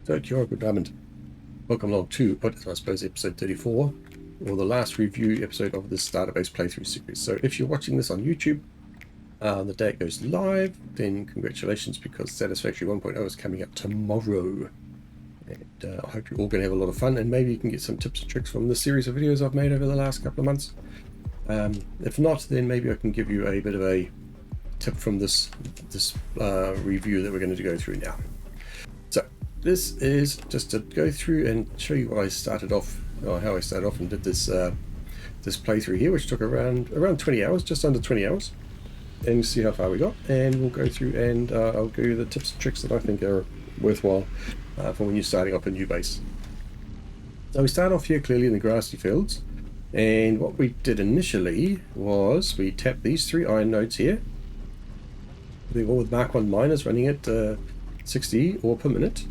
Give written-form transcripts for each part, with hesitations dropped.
So, kia ora, good diamond. Welcome along to what is, I suppose, episode 34, or the last review episode of this database playthrough series. So if you're watching this on YouTube, the day it goes live, then congratulations, because Satisfactory 1.0 is coming up tomorrow. And I hope you're all going to have a lot of fun, and maybe you can get some tips and tricks from the series of videos I've made over the last couple of months. If not, then maybe I can give you a bit of a tip from this review that we're going to go through now. So this is just to go through and show you what I started off, or how I started off and did this this playthrough here, which took around 20 hours, just under 20 hours, and see how far we got. And we'll go through and I'll give you the tips and tricks that I think are worthwhile for when you're starting up a new base. So we start off here clearly in the grassy fields, and what we did initially was we tapped these 3 iron nodes here. They're all with Mark 1 miners running at 60 ore per minute,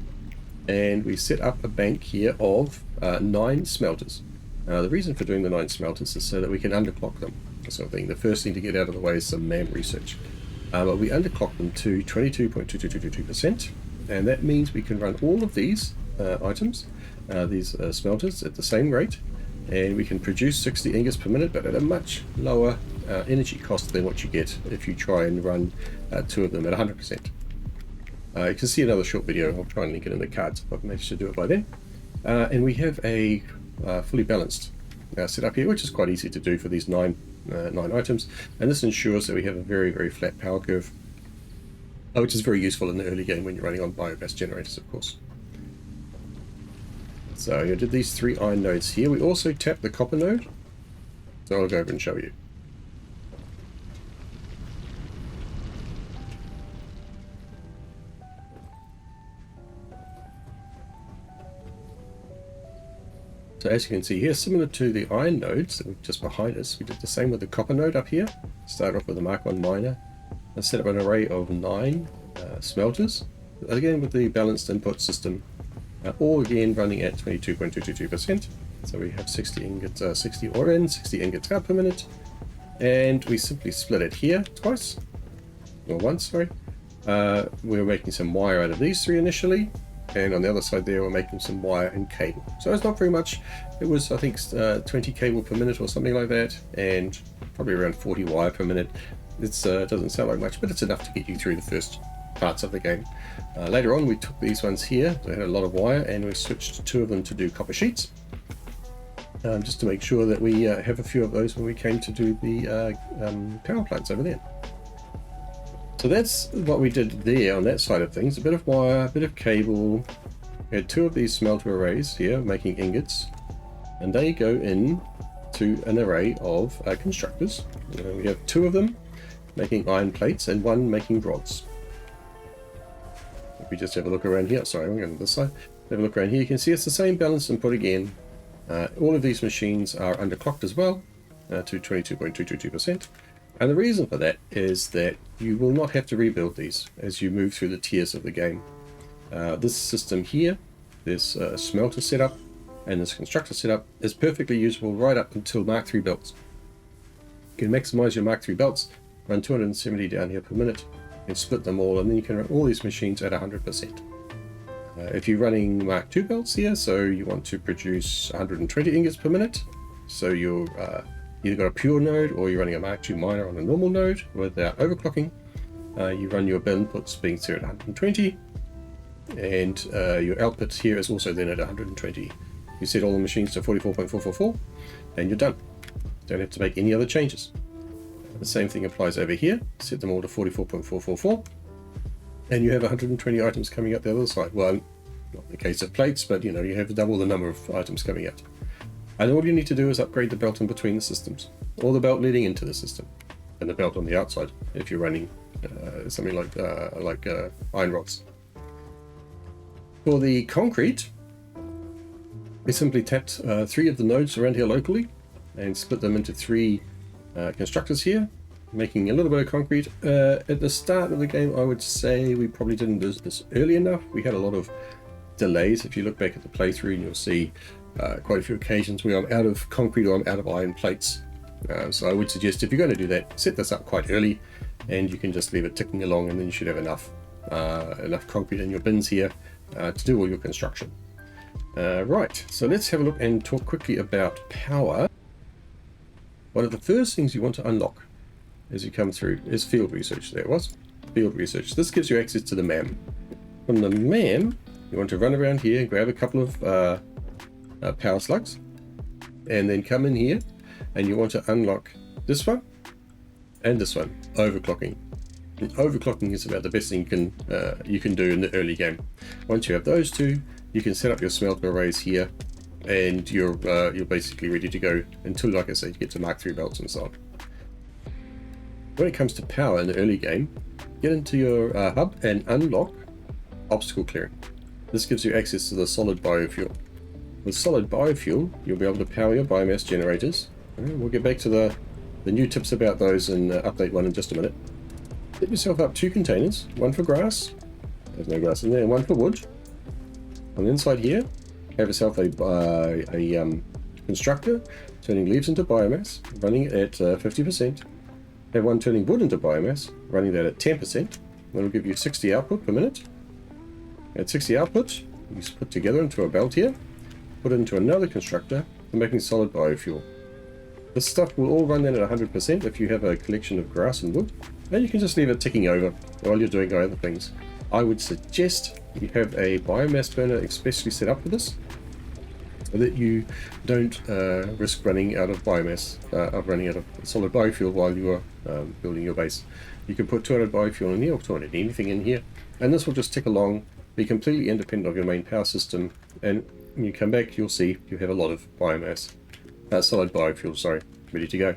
and we set up a bank here of 9 smelters. The reason for doing the 9 smelters is so that we can underclock them. Sort of thing. The first thing to get out of the way is some man research. But we underclock them to 22.2222%, and that means we can run all of these items, these smelters, at the same rate, and we can produce 60 ingots per minute, but at a much lower energy cost than what you get if you try and run 2 of them at 100%. You can see another short video. I'll try and link it in the cards if I've managed to do it by then. And we have a fully balanced setup here, which is quite easy to do for these 9 items, and this ensures that we have a very, very flat power curve, which is very useful in the early game when you're running on biomass generators, of course. So I did these 3 iron nodes here. We also tapped the copper node, so I'll go over and show you. So as you can see here, similar to the iron nodes that were just behind us, we did the same with the copper node up here. Started off with a Mark 1 miner and set up an array of 9 smelters, again with the balanced input system, all again running at 22.222%. So we have 60 ingots, 60 ore in, 60 ingots out per minute, and we simply split it here twice, or once, sorry. We were making some wire out of these 3 initially, and on the other side there we're making some wire and cable. So it's not very much. It was, I think, 20 cable per minute or something like that, and probably around 40 wire per minute. It doesn't sound like much, but it's enough to get you through the first parts of the game. Later on we took these ones here, they had a lot of wire, and we switched 2 of them to do copper sheets, just to make sure that we have a few of those when we came to do the power plants over there. So that's what we did there on that side of things. A bit of wire, a bit of cable. We had 2 of these smelter arrays here making ingots, and they go in to an array of constructors. We have 2 of them making iron plates and 1 making rods. If we just have a look around here, sorry, I'm going to this side. Have a look around here, you can see it's the same balance input again. All of these machines are underclocked as well to 22.222%. And the reason for that is that you will not have to rebuild these as you move through the tiers of the game. This system here, this smelter setup and this constructor setup, is perfectly usable right up until Mark 3 belts. You can maximize your Mark 3 belts, run 270 down here per minute, and split them all, and then you can run all these machines at 100%. If you're running Mark 2 belts here, so you want to produce 120 ingots per minute, so you're either got a pure node or you're running a Mark 2 miner on a normal node without overclocking. You run your inputs being set at 120, and your output here is also then at 120. You set all the machines to 44.444, and you're done. Don't have to make any other changes. The same thing applies over here. Set them all to 44.444, and you have 120 items coming out the other side. Well, not in the case of plates, but you have double the number of items coming out. And all you need to do is upgrade the belt in between the systems, or the belt leading into the system, and the belt on the outside if you're running something like iron rods. For the concrete, we simply tapped 3 of the nodes around here locally and split them into 3 constructors here, making a little bit of concrete. At the start of the game, I would say we probably didn't do this early enough. We had a lot of delays. If you look back at the playthrough, and you'll see quite a few occasions where I'm out of concrete or I'm out of iron plates. So I would suggest, if you're going to do that, set this up quite early, and you can just leave it ticking along, and then you should have enough concrete in your bins here to do all your construction. Right, so let's have a look and talk quickly about power. One of the first things you want to unlock as you come through is field research. There it was, field research. This gives you access to the MAM. From the MAM, you want to run around here and grab a couple of power slugs, and then come in here and you want to unlock this one and this one, overclocking. And overclocking is about the best thing you can do in the early game. Once you have those two, you can set up your smelter arrays here, and you're basically ready to go until, like I said, you get to Mark III belts and so on. When it comes to power in the early game, get into your hub and unlock obstacle clearing. This gives you access to the solid biofuel. With solid biofuel, you'll be able to power your biomass generators. We'll get back to the new tips about those in update 1 in just a minute. Set yourself up 2 containers, one for grass, there's no grass in there, and one for wood. On the inside here, have yourself a constructor turning leaves into biomass, running it at 50%. Have one turning wood into biomass, running that at 10%. That'll give you 60 output per minute. At 60 output, you put together into a belt here, put it into another constructor for making solid biofuel. This stuff will all run then at 100% if you have a collection of grass and wood, and you can just leave it ticking over while you're doing other things. I would suggest you have a biomass burner especially set up for this, so that you don't risk running out of biomass, running out of solid biofuel while you are building your base. You can put 200 biofuel in here, or 200 anything in here, and this will just tick along, be completely independent of your main power system, and when you come back you'll see you have a lot of biomass, solid biofuel, sorry, ready to go.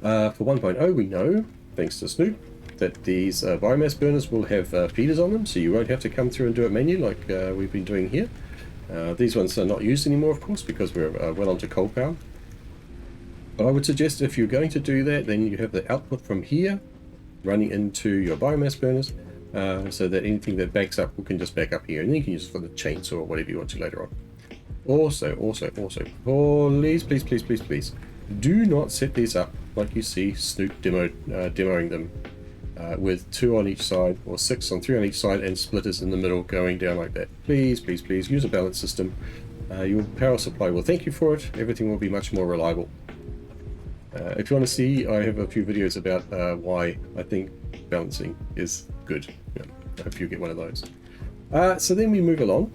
For 1.0 we know, thanks to Snoop, that these biomass burners will have feeders on them, so you won't have to come through and do it manually like we've been doing here. These ones are not used anymore, of course, because we're well onto coal power. But I would suggest if you're going to do that, then you have the output from here running into your biomass burners, so that anything that backs up can just back up here, and then you can use it for the chainsaw or whatever you want to later on. Also, please, do not set these up like you see Snoop demoing them, with 2 on each side, or 6 on 3 on each side, and splitters in the middle going down like that. Please use a balance system. Your power supply will thank you for it. Everything will be much more reliable. If you want to see, I have a few videos about why I think balancing is good. I hope you get one of those. So then we move along.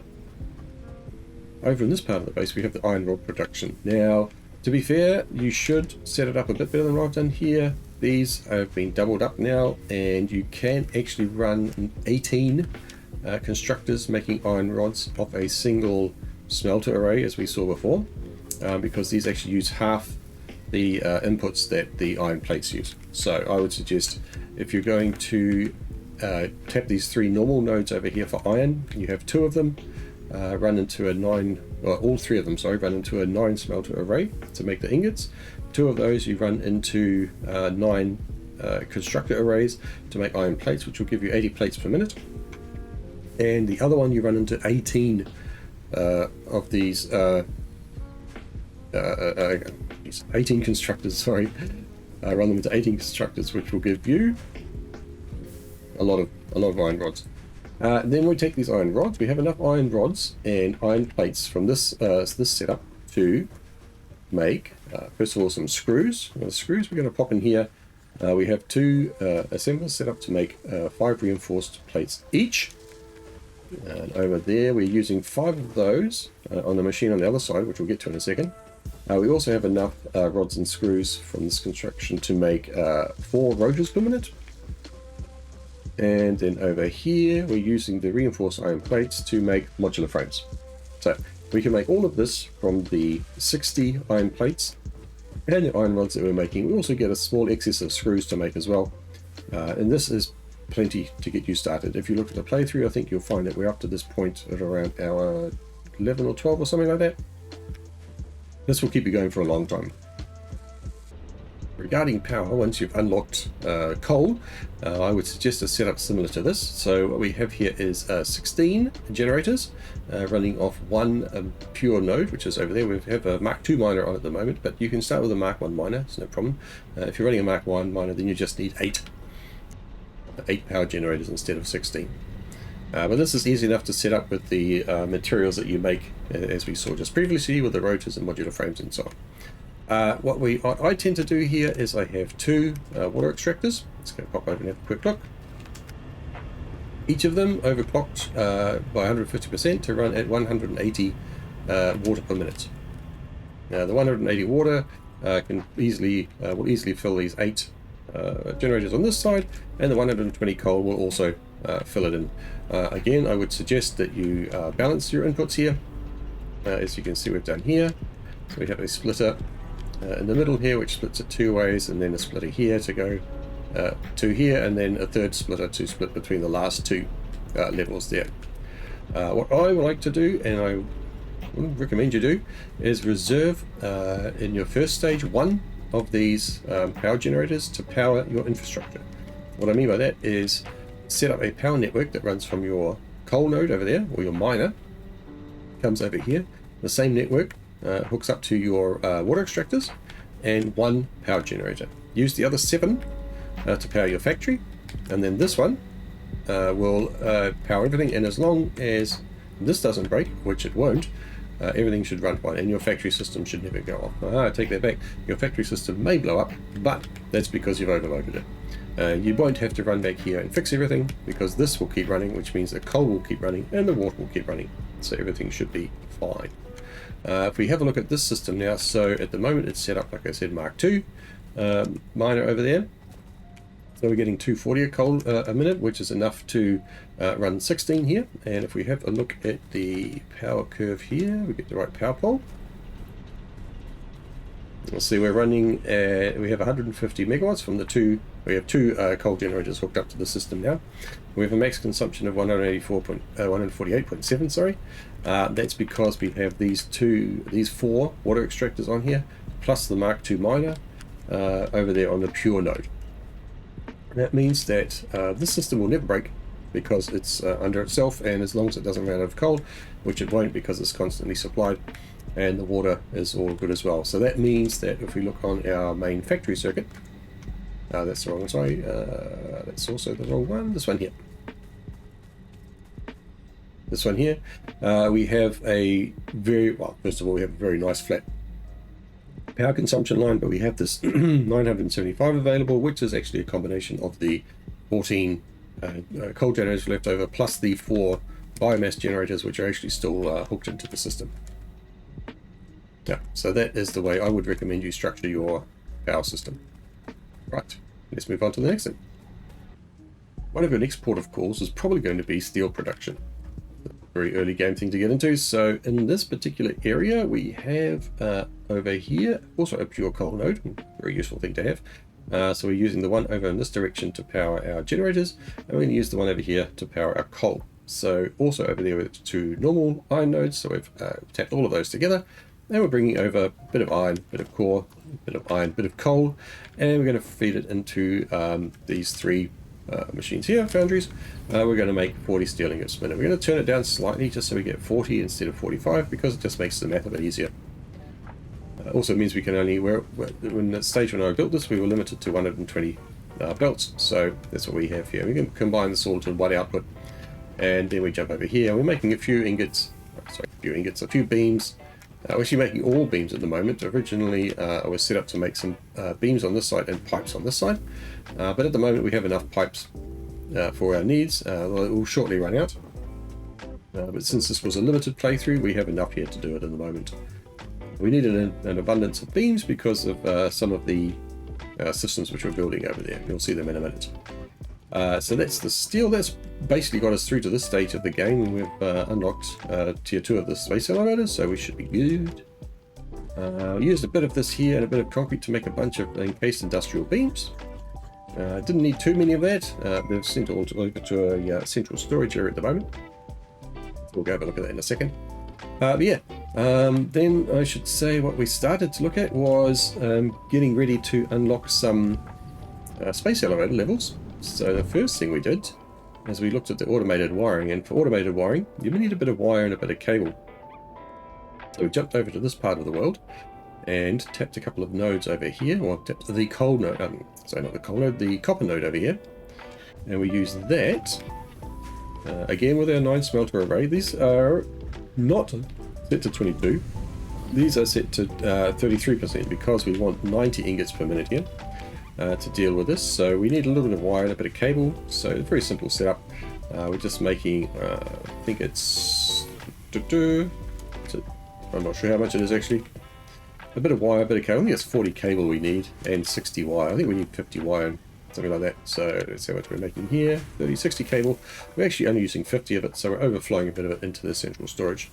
Over in this part of the base we have the iron rod production. Now, to be fair, you should set it up a bit better than what I've done here. These have been doubled up now, and you can actually run 18 constructors making iron rods off a single smelter array, as we saw before, because these actually use half the inputs that the iron plates use. So I would suggest, if you're going to tap these 3 normal nodes over here for iron, you have 2 of them, run into a 9, or all 3 of them, sorry, run into a 9 smelter array to make the ingots. 2 of those you run into 9 constructor arrays to make iron plates, which will give you 80 plates per minute. And the other one you run into 18 of these 18 constructors, sorry. Run them into 18 constructors, which will give you a lot of iron rods. Then we take these iron rods. We have enough iron rods and iron plates from this setup to make, first of all, some screws. The screws we're going to pop in here. We have 2 assemblers set up to make 5 reinforced plates each. And over there we're using 5 of those on the machine on the other side, which we'll get to in a second. We also have enough rods and screws from this construction to make 4 rotors per minute. And then over here we're using the reinforced iron plates to make modular frames. So we can make all of this from the 60 iron plates and the iron rods that we're making. We also get a small excess of screws to make as well. And this is plenty to get you started. If you look at the playthrough, I think you'll find that we're up to this point at around hour 11 or 12 or something like that. This will keep you going for a long time. Regarding power, once you've unlocked coal, I would suggest a setup similar to this. So what we have here is 16 generators running off 1 pure node, which is over there. We have a Mark II miner on at the moment, but you can start with a Mark I miner, it's no problem. If you're running a Mark I miner, then you just need 8 power generators instead of 16. But this is easy enough to set up with the materials that you make, as we saw just previously, with the rotors and modular frames and so on. What I tend to do here is I have two water extractors. Let's go pop over and have a quick look. Each of them overclocked by 150% to run at 180 water per minute. Now the 180 water will easily fill these 8 generators on this side, and the 120 coal will also fill it in. Again, I would suggest that you balance your inputs here. As you can see, we've done here. So we have a splitter in the middle here, which splits it 2 ways, and then a splitter here to go to here, and then a third splitter to split between the last 2 levels there. What I would like to do, and I would recommend you do, is reserve in your first stage 1 of these power generators to power your infrastructure. What I mean by that is set up a power network that runs from your coal node over there, or your miner, comes over here. The same network hooks up to your water extractors and 1 power generator. Use the other 7 to power your factory, and then this one will power everything, and as long as this doesn't break, which it won't, everything should run fine, and your factory system should never go off. I take that back. Your factory system may blow up, but that's because you've overloaded it. You won't have to run back here and fix everything, because this will keep running, which means the coal will keep running and the water will keep running, so everything should be fine. If we have a look at this system now, so at the moment it's set up, like I said, Mark II miner over there. So we're getting 240 of coal a minute, which is enough to run 16 here. And if we have a look at the power curve here, we get the right power pole. You'll see we're running, we have 150 megawatts from the 2, we have 2 coal generators hooked up to the system now. We have a max consumption of 148.7, sorry. That's because we have these 4 water extractors on here, plus the Mark II miner over there on the pure node. That means that this system will never break because it's under itself, and as long as it doesn't run out of coal, which it won't because it's constantly supplied, and the water is all good as well. So that means that if we look on our main factory circuit, that's the wrong one, sorry, that's also the wrong one, this one here. This one here, we have a first of all, we have a very nice flat power consumption line, but we have this 975 available, which is actually a combination of the 14 coal generators left over, plus the 4 biomass generators, which are actually still hooked into the system. Yeah, so that is the way I would recommend you structure your power system. Right, let's move on to the next thing. One of your next port of calls is probably going to be steel production. Very early game thing to get into. So in this particular area, we have over here also a pure coal node, very useful thing to have. So we're using the one over in this direction to power our generators, and we're going to use the one over here to power our coal. So also over there with 2 normal iron nodes, so we've tapped all of those together, and we're bringing over a bit of iron, bit of core, bit of iron, bit of coal, and we're going to feed it into these 3 machines here, foundries. We're going to make 40 steel ingots a minute. We're going to turn it down slightly just so we get 40 instead of 45, because it just makes the math a bit easier. Also means we can only, in the stage when I built this, we were limited to 120 belts, so that's what we have here. We can combine this all to one output, and then we jump over here. We're making a few ingots, a few beams. We're actually making all beams at the moment. Originally, I was set up to make some beams on this side and pipes on this side, but at the moment we have enough pipes for our needs. It will shortly run out, but since this was a limited playthrough, we have enough here to do it at the moment. We needed an abundance of beams because of some of the systems which we're building over there. You'll see them in a minute. So that's the steel. That's basically got us through to this stage of the game, and we've unlocked tier 2 of the space elevator, so we should be good. Used a bit of this here and a bit of concrete to make a bunch of encased industrial beams. Didn't need too many of that. They've sent all over to a central storage area at the moment. We'll go have a look at that in a second. But yeah, then I should say what we started to look at was getting ready to unlock some space elevator levels. So the first thing we did is we looked at the automated wiring, and for automated wiring you need a bit of wire and a bit of cable. So we jumped over to this part of the world and tapped a couple of nodes over here, or tapped the coal node, sorry, not the coal node, the copper node over here, and we used that again with our 9 smelter array. These are not set to 22. These are set to 33% because we want 90 ingots per minute here to deal with this. So we need a little bit of wire and a bit of cable. So a very simple setup. We're just making, I think it's, I'm not sure how much it is actually. A bit of wire, a bit of cable. I think it's 40 cable we need and 60 wire. I think we need 50 wire, something like that. So let's see how much we're making here. 30, 60 cable. We're actually only using 50 of it, so we're overflowing a bit of it into the central storage.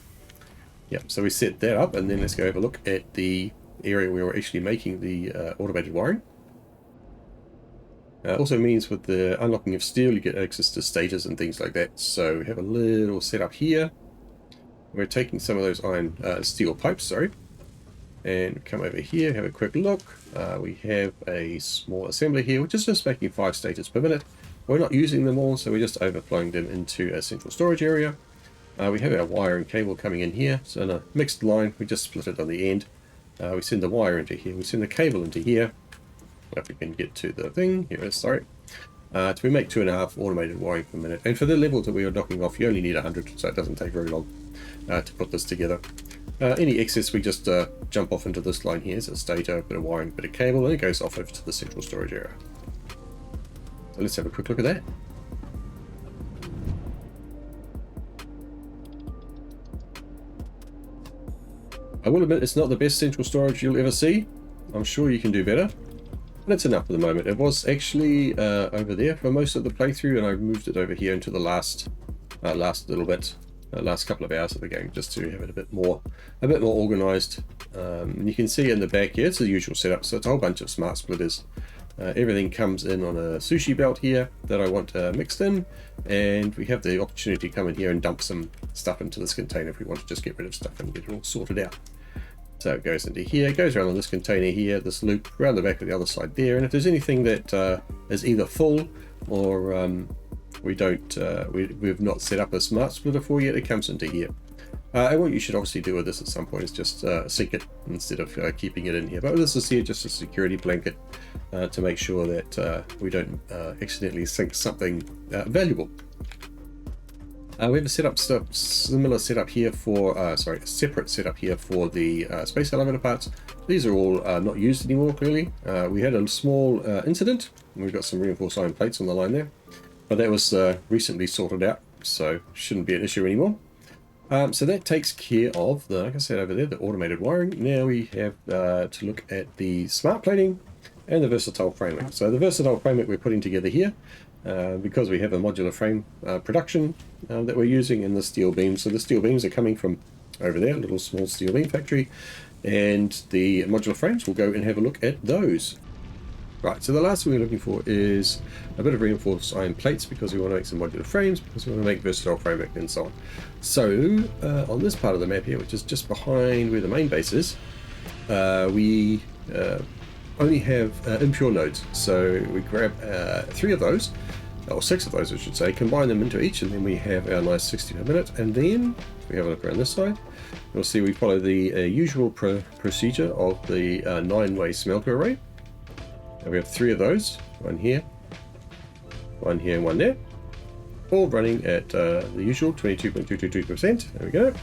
Yeah, so we set that up, and then let's go have a look at the area where we're actually making the automated wiring. Also means with the unlocking of steel, you get access to stages and things like that. So we have a little setup here. We're taking some of those steel pipes, sorry, and come over here, have a quick look. We have a small assembly here, which is just making 5 stages per minute. We're not using them all, so we're just overflowing them into a central storage area. We have our wire and cable coming in here, so in a mixed line, we just split it on the end. We send the wire into here, we send the cable into here. If we can get to the thing, here it is, sorry. We make 2.5 automated wiring per minute. And for the levels that we are knocking off, you only need 100, so it doesn't take very long to put this together. Any excess, we just jump off into this line here, so a stator, a bit of wiring, a bit of cable, and it goes off over to the central storage area. So let's have a quick look at that. I will admit it's not the best central storage you'll ever see. I'm sure you can do better. But it's enough for the moment. It was actually over there for most of the playthrough, and I moved it over here into the last little bit, last couple of hours of the game, just to have it a bit more organized. And you can see in the back here, it's the usual setup. So it's a whole bunch of smart splitters. Everything comes in on a sushi belt here that I want mixed in, and we have the opportunity to come in here and dump some stuff into this container if we want to just get rid of stuff and get it all sorted out. So it goes into here, it goes around on this container here, this loop, around the back of the other side there, and if there's anything that is either full or we've not set up a smart splitter for yet, it comes into here. And what you should obviously do with this at some point is just sink it instead of keeping it in here. But this is here just a security blanket to make sure that we don't accidentally sink something valuable. We have a similar setup here for, a separate setup here for the space elevator parts. These are all not used anymore, clearly. We had a small incident, and we've got some reinforced iron plates on the line there. But that was recently sorted out, so shouldn't be an issue anymore. So that takes care of the, like I said over there, the automated wiring. Now we have to look at the smart plating and the versatile framework. So the versatile framework we're putting together here, because we have a modular frame production that we're using in the steel beams. So the steel beams are coming from over there, a little small steel beam factory, and the modular frames, we'll go and have a look at those. Right, so the last thing we're looking for is a bit of reinforced iron plates, because we want to make some modular frames, because we want to make versatile framework and so on. So on this part of the map here, which is just behind where the main base is, we only have impure nodes. So we grab 3 of those, or 6 of those I should say, combine them into each, and then we have our nice 60 per minute. And then if we have a look around this side, you'll see we follow the usual procedure of the 9-way smelter array. And we have 3 of those, one here, and one there, all running at the usual 22.222%. There we go.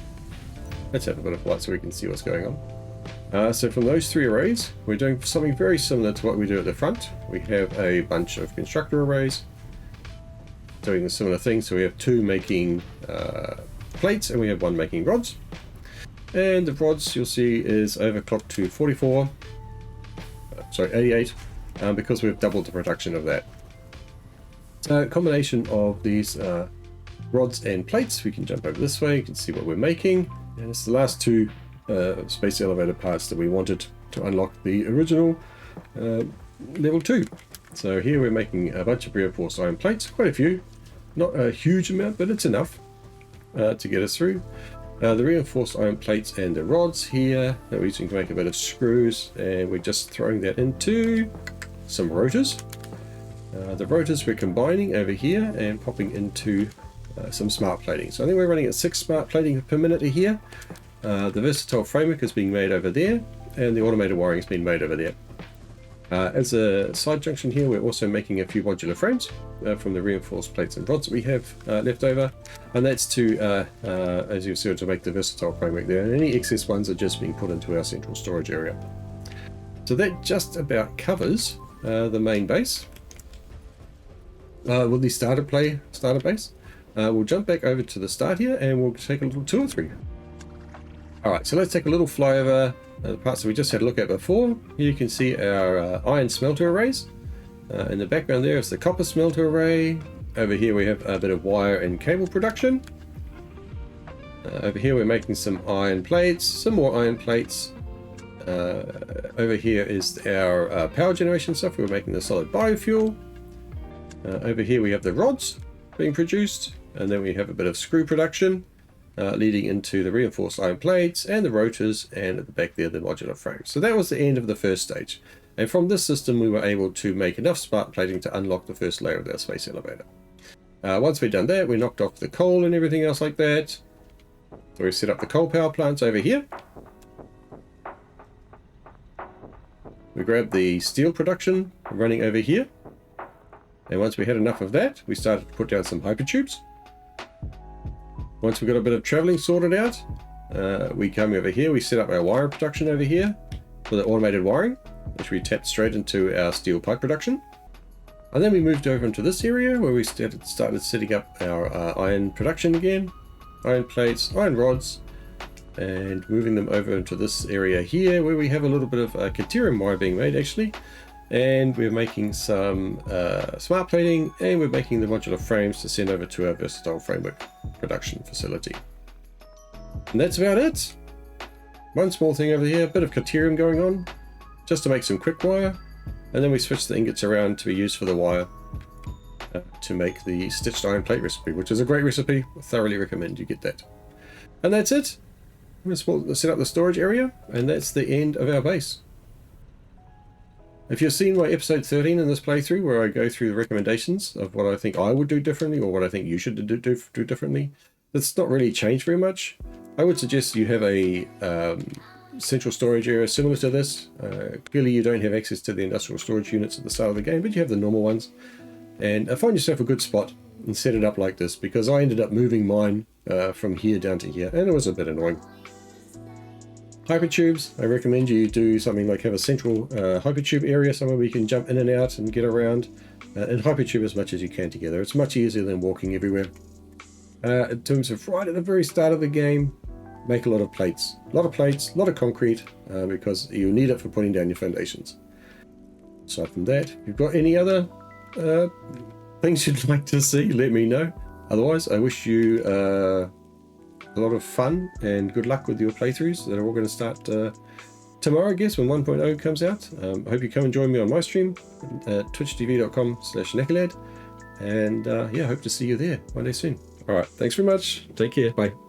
Let's have a bit of light so we can see what's going on. So from those 3 arrays, we're doing something very similar to what we do at the front. We have a bunch of constructor arrays doing a similar thing. So we have 2 making plates, and we have 1 making rods. And the rods, you'll see, is overclocked to 88, because we've doubled the production of that. So a combination of these rods and plates, we can jump over this way, you can see what we're making. And it's the last 2 space elevator parts that we wanted to unlock the original level 2. So here we're making a bunch of reinforced iron plates, quite a few, not a huge amount, but it's enough to get us through. The reinforced iron plates and the rods here that we're using to make a bit of screws, and we're just throwing that into some rotors. The rotors we're combining over here and popping into some smart plating. So I think we're running at 6 smart plating per minute here. The versatile framework is being made over there, and the automated wiring is being made over there. As a side junction here, we're also making a few modular frames from the reinforced plates and rods that we have left over, and that's to, as you see, to make the versatile framework there, and any excess ones are just being put into our central storage area. So that just about covers the main base. With the starter base. We'll jump back over to the start here and we'll take a little tour through. Alright, so let's take a little flyover the parts that we just had a look at before. Here you can see our iron smelter arrays. In the background there is the copper smelter array. Over here we have a bit of wire and cable production. Over here we're making some iron plates, some more iron plates. Over here is our power generation stuff. We're making the solid biofuel. Over here we have the rods being produced, and then we have a bit of screw production leading into the reinforced iron plates and the rotors, and at the back there the modular frames. So that was the end of the first stage, and from this system we were able to make enough spark plating to unlock the first layer of our space elevator. Once we'd done that, we knocked off the coal and everything else like that. So we set up the coal power plants over here. We grabbed the steel production running over here. And once we had enough of that, we started to put down some hypertubes. Once we got a bit of traveling sorted out, we come over here, we set up our wire production over here for the automated wiring, which we tapped straight into our steel pipe production. And then we moved over into this area where we started setting up our iron production again, iron plates, iron rods, and moving them over into this area here where we have a little bit of caterium wire being made actually. And we're making some smart plating, and we're making the modular frames to send over to our versatile framework production facility. And that's about it. One small thing over here, a bit of caterium going on, just to make some quick wire, and then we switch the ingots around to be used for the wire to make the stitched iron plate recipe, which is a great recipe. I thoroughly recommend you get that. And that's it. I'm going to set up the storage area, and that's the end of our base. If you've seen my episode 13 in this playthrough, where I go through the recommendations of what I think I would do differently, or what I think you should do differently, that's not really changed very much. I would suggest you have a central storage area similar to this. Clearly you don't have access to the industrial storage units at the start of the game, but you have the normal ones. And find yourself a good spot and set it up like this, because I ended up moving mine from here down to here, and it was a bit annoying. Hypertubes, I recommend you do something like have a central hypertube area somewhere where you can jump in and out and get around, and hypertube as much as you can together. It's much easier than walking everywhere. In terms of right at the very start of the game, make a lot of plates. A lot of concrete, because you need it for putting down your foundations. Aside from that, if you've got any other things you'd like to see, let me know. Otherwise, I wish you a lot of fun and good luck with your playthroughs that are all going to start tomorrow, I guess, when 1.0 comes out. I hope you come and join me on my stream at twitchtv.com/Nekalad, and yeah, hope to see you there one day soon. All right, thanks very much. Take care. Bye.